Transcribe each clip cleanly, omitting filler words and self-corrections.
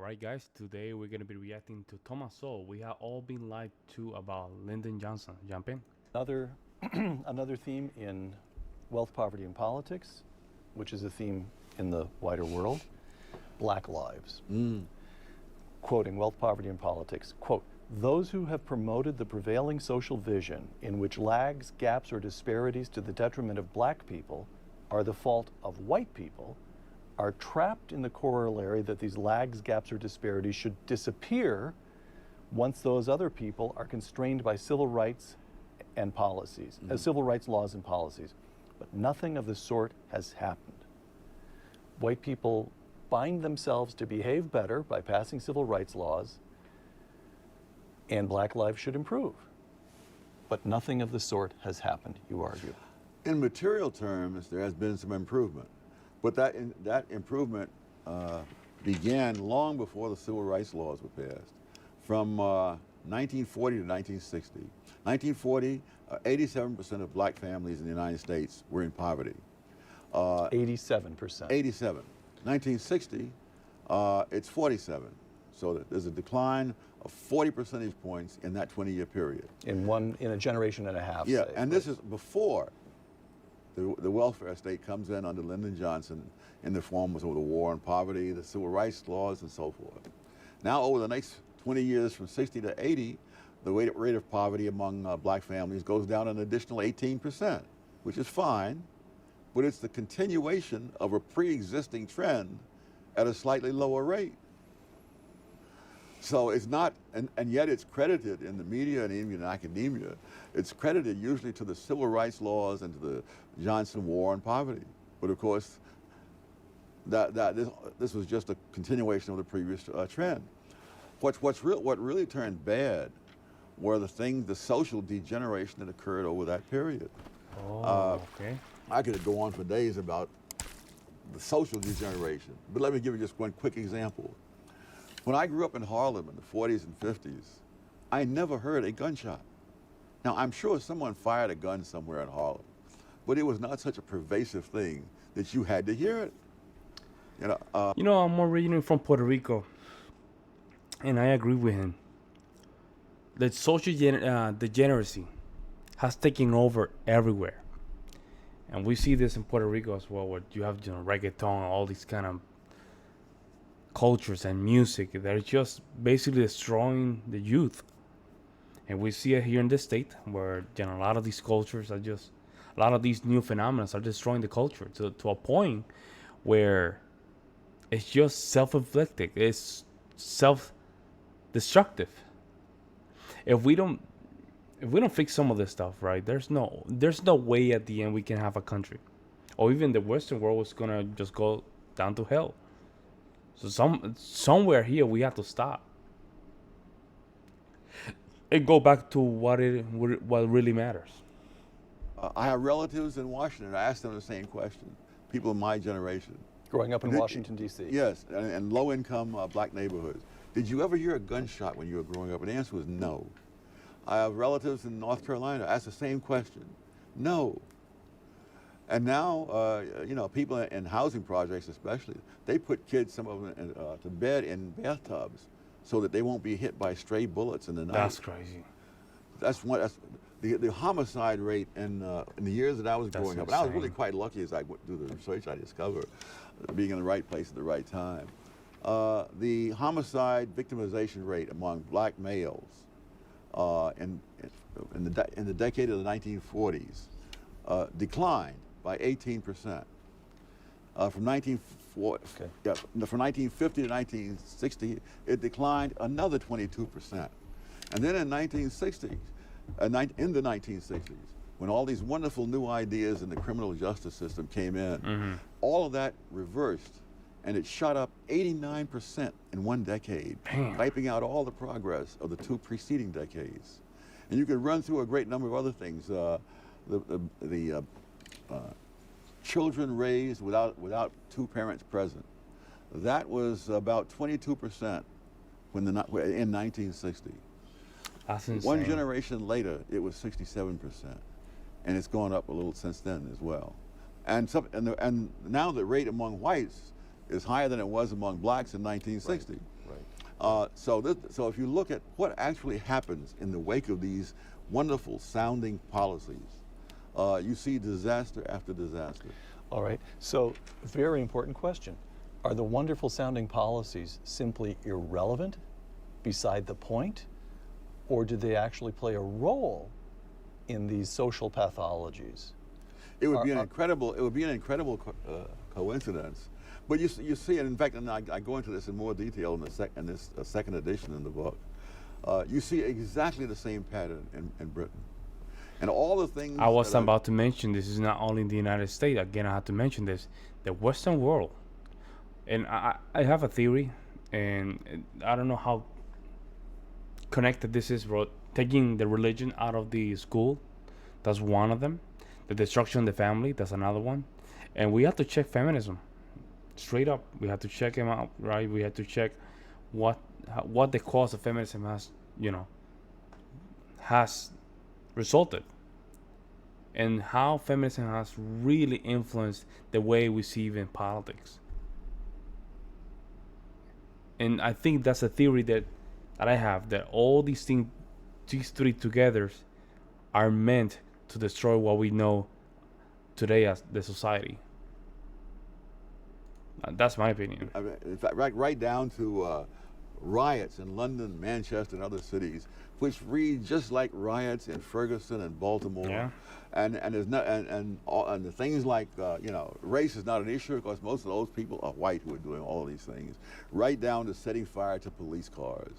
Alright guys, today we're going to be reacting to Thomas Sowell. We have all been lied to about Lyndon Johnson. Jump in. Another theme in wealth, poverty, and politics, which is a theme in the wider world, Black lives. Quoting Wealth, Poverty, and Politics, quote, "Those who have promoted the prevailing social vision in which lags, gaps, or disparities to the detriment of black people are the fault of white people are trapped in the corollary that these lags, gaps, or disparities should disappear once those other people are constrained by civil rights and policies, civil rights laws and policies." But nothing of the sort has happened. White people bind themselves to behave better by passing civil rights laws, and black lives should improve. But nothing of the sort has happened, you argue. In material terms, there has been some improvement, but that improvement began long before the civil rights laws were passed, from 1940 to 1960. 1940, 87% of black families in the United States were in poverty. 87%. 87. 1960, it's 47. So there's a decline of 40 percentage points in that 20-year period. In a generation and a half. Yeah, say, and this is before the welfare state comes in under Lyndon Johnson in the form of the war on poverty, the civil rights laws, and so forth. Now, over the next 20 years, from 60 to 80, the rate of poverty among black families goes down an additional 18%, which is fine, but it's the continuation of a pre-existing trend at a slightly lower rate. So it's not, and yet it's credited in the media and even in academia, it's credited usually to the civil rights laws and to the Johnson war on poverty. But of course, this was just a continuation of the previous trend. What really turned bad were the social degeneration that occurred over that period. Okay. I could go on for days about the social degeneration, but let me give you just one quick example. When I grew up in Harlem in the 40s and 50s, I never heard a gunshot. Now, I'm sure someone fired a gun somewhere in Harlem, but it was not such a pervasive thing that you had to hear it. I'm originally from Puerto Rico, and I agree with him. The social degeneracy has taken over everywhere. And we see this in Puerto Rico as well, where you have reggaeton, all these kind of cultures and music that are just basically destroying the youth. And we see it here in this state, where a lot of these cultures are just, a lot of these new phenomena are destroying the culture to a point where it's just self-inflicted, it's self-destructive. If we don't fix some of this stuff, right, there's no way at the end we can have a country, or even the Western world is gonna just go down to hell. So somewhere here we have to stop and go back to what really matters. I have relatives in Washington. I asked them the same question. People in my generation. Growing up in Washington, D.C. Yes, and low-income black neighborhoods. Did you ever hear a gunshot when you were growing up? And the answer was no. I have relatives in North Carolina. I asked the same question. No. And now, people in housing projects especially, they put kids, some of them, to bed in bathtubs so that they won't be hit by stray bullets in the night. That's crazy. That's the homicide rate in the years that I was growing up. And I was really quite lucky as I went through the research I discovered, being in the right place at the right time. The homicide victimization rate among black males in the decade of the 1940s declined by 18%. From 1950 to 1960, it declined another 22%. And then in the 1960s, when all these wonderful new ideas in the criminal justice system came in, all of that reversed, and it shot up 89% in one decade, wiping out all the progress of the two preceding decades. And you could run through a great number of other things. The children raised without two parents present, that was about 22% in 1960. That's insane. One generation later, it was 67%, and it's gone up a little since then as well. And now the rate among whites is higher than it was among blacks in 1960. Right. So if you look at what actually happens in the wake of these wonderful sounding policies, you see disaster after disaster. All right. So, very important question. Are the wonderful sounding policies simply irrelevant, beside the point, or do they actually play a role in these social pathologies? It would be an incredible. It would be an incredible coincidence. But you see it. In fact, and I go into this in more detail in this second edition in the book. You see exactly the same pattern in Britain, and all the things. I was about to mention this is not only in the United States. Again, I have to mention this: the Western world. And I have a theory, and I don't know how connected this is, bro. Taking the religion out of the school, that's one of them. The destruction of the family, that's another one. And we have to check feminism. Straight up, we have to check them out, right? We have to check what the cause of feminism has resulted, and how feminism has really influenced the way we see even politics. And I think that's a theory that I have, that all these things, these three together, are meant to destroy what we know today as the society. That's my opinion. I mean, in fact, right down to riots in London, Manchester, and other cities, which read just like riots in Ferguson and Baltimore. Yeah. And there's not and the things like race is not an issue because most of those people are white who are doing all of these things, right down to setting fire to police cars.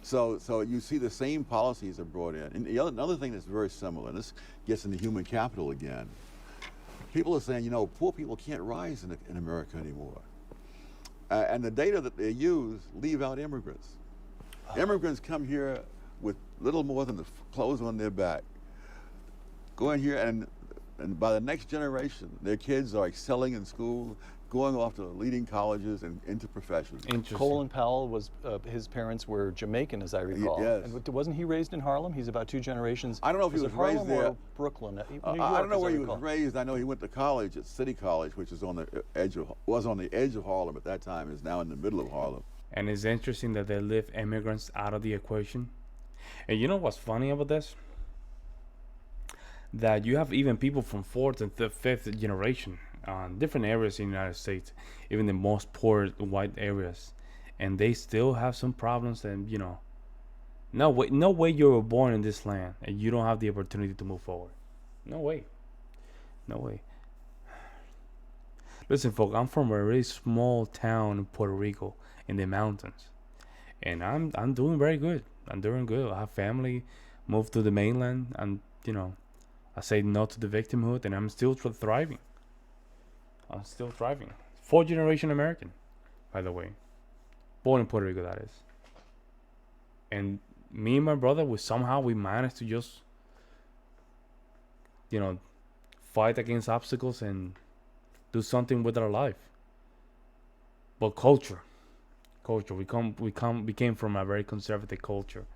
So you see the same policies are brought in. And another thing that's very similar, and this gets into human capital again. People are saying, poor people can't rise in America anymore. And the data that they use leave out immigrants. Immigrants come here with little more than the clothes on their back. Go in here and by the next generation, their kids are excelling in school, going off to leading colleges and into professions. Interesting. Colin Powell was, his parents were Jamaican, as I recall. Yes. And wasn't he raised in Harlem? He's about two generations. I don't know if he was Harlem raised there. Or Brooklyn. New York, I don't know as where he recall. was raised. I know he went to college at City College, which is on the edge of Harlem at that time. Is now in the middle of Harlem. And it's interesting that they leave immigrants out of the equation. And you know what's funny about this? That you have even people from fourth and fifth generation, different areas in the United States, even the most poor white areas, and they still have some problems. And no way you were born in this land and you don't have the opportunity to move forward. No way. Listen, folks, I'm from a really small town in Puerto Rico in the mountains, and I'm doing very good. I'm doing good. I have family, moved to the mainland, and I say no to the victimhood, and I'm still thriving. I'm still thriving. Fourth generation American, by the way. Born in Puerto Rico, that is. And me and my brother, we managed to just, fight against obstacles and do something with our life. But culture, we came from a very conservative culture,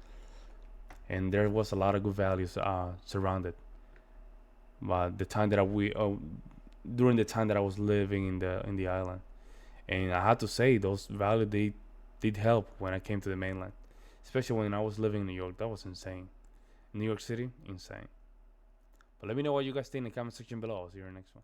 and there was a lot of good values surrounded. But during the time that I was living in the island, and I had to say those values they did help when I came to the mainland, especially when I was living in New York. That was insane. New York City, insane. But let me know what you guys think in the comment section below. I'll see you in the next one.